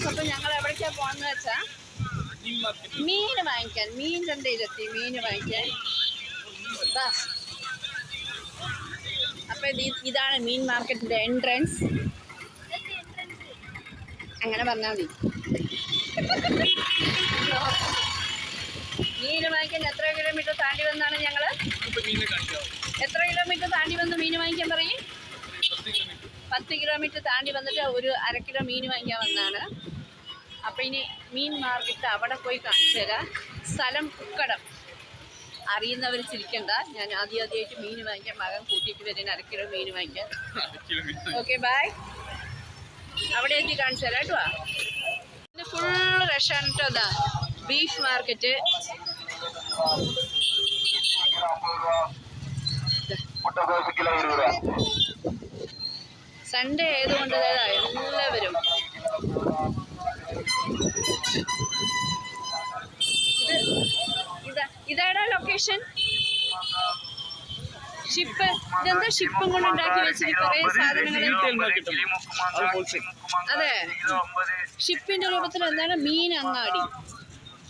അപ്പം ഞങ്ങൾ എവിടേക്കാണ് പോകുന്നത് വെച്ചാൽ മീൻ വാങ്ങിക്കാൻ. മീൻ ചന്തയിലെത്തി മീൻ വാങ്ങിക്കാൻ. അപ്പം ഇതാണ് മീൻ മാർക്കറ്റിൻ്റെ എൻട്രൻസ്. അങ്ങനെ പറഞ്ഞാൽ മതി. മീൻ വാങ്ങിക്കാൻ എത്ര കിലോമീറ്റർ താണ്ടി വന്നാണ് ഞങ്ങൾ? എത്ര കിലോമീറ്റർ താണ്ടി വന്ന് മീൻ വാങ്ങിക്കാൻ പറയും? 10 കിലോമീറ്റർ താണ്ടി വന്നിട്ട് ഒരു 1/2 കിലോ മീൻ വാങ്ങിക്കാൻ വന്നാണ്. അപ്പം ഇനി മീൻ മാർക്കറ്റ് അവിടെ പോയി കാണിച്ചു തരാം. സ്ഥലം ഉക്കടം. അറിയുന്നവർ ചിരിക്കണ്ട. ഞാൻ ആദ്യമായിട്ട് മീൻ വാങ്ങിക്കാൻ മകൻ കൂട്ടിയിട്ട് വരുന്ന 1/2 കിലോ മീൻ വാങ്ങിക്കാൻ. Okay bye. അവിടെ എത്തി കാണിച്ചു തരാം കേട്ടോ. ഇത് ഫുള്ള് റഷാണ് കേട്ടോ. അതാ ബീഫ് മാർക്കറ്റ്. സൺഡേ ആയതുകൊണ്ട് എല്ലാവരും ഇതാടാ ലൊക്കേഷൻ. ഷിപ്പ്. ഇതെന്താ ഷിപ്പും കൊണ്ട് ഉണ്ടാക്കി വെച്ചിട്ട് കുറേ സാധനങ്ങൾ. അതെ, ഷിപ്പിന്റെ രൂപത്തിൽ എന്താണ് മീൻ അങ്ങാടി.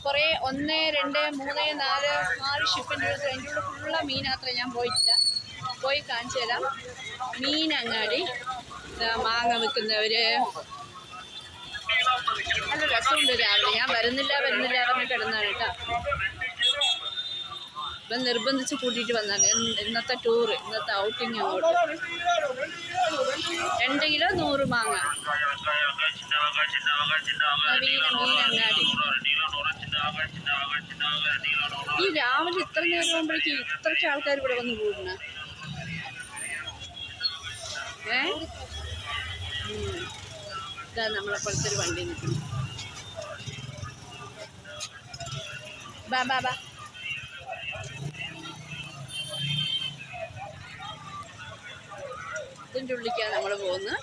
കുറേ 1, 2, 3, 4 ഷിപ്പിന്റെ രൂപത്തിൽ. അതിൻ്റെ ഉള്ളിൽ ഫുള്ള മീനാത്ര. ഞാൻ പോയിട്ടില്ല. പോയി കാണിച്ചു തരാം. മീൻ അങ്ങാടി. മാങ്ങ വിൽക്കുന്നവര്. നല്ല രസമുണ്ട്. രാവിലെ ഞാൻ വരുന്നില്ല പറഞ്ഞ് കിടന്നാണ് കേട്ടോ. ഇപ്പം നിർബന്ധിച്ച് കൂട്ടിയിട്ട് വന്നാണ് ഇന്നത്തെ ടൂറ്, ഇന്നത്തെ ഔട്ടിങ്. അങ്ങോട്ട് 2 കിലോ 100 മാങ്ങ. മീൻ അങ്ങാടി. ഈ രാവിലെ ഇത്ര നേരം ആകുമ്പോഴേക്കും ഇത്രയ്ക്ക് ആൾക്കാർ ഇവിടെ വന്ന് കൂടുന്ന. ഇതാ നമ്മളെ പുറത്തൊരു വണ്ടി നിൽക്കുന്നു. ബാ ഇതിൻ്റെ ഉള്ളിലേക്കാണ് നമ്മൾ പോകുന്നത്.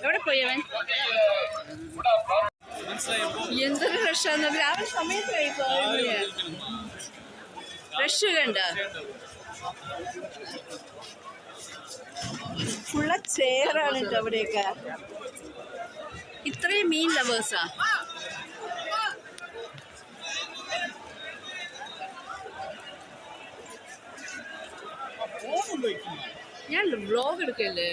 എവിടെ പോയി അവൻ? എന്തൊരു റഷാന്ന്. രാവിലെ സമയത്ത് റഷ് കണ്ട. ഫുള്ള ചെയറാണ് കേട്ടോ അവിടെയൊക്കെ. ഇത്രയും മീൻ ലവേഴ്സാ. ഞാൻ വ്ലോഗ് എടുക്കല്ലേ.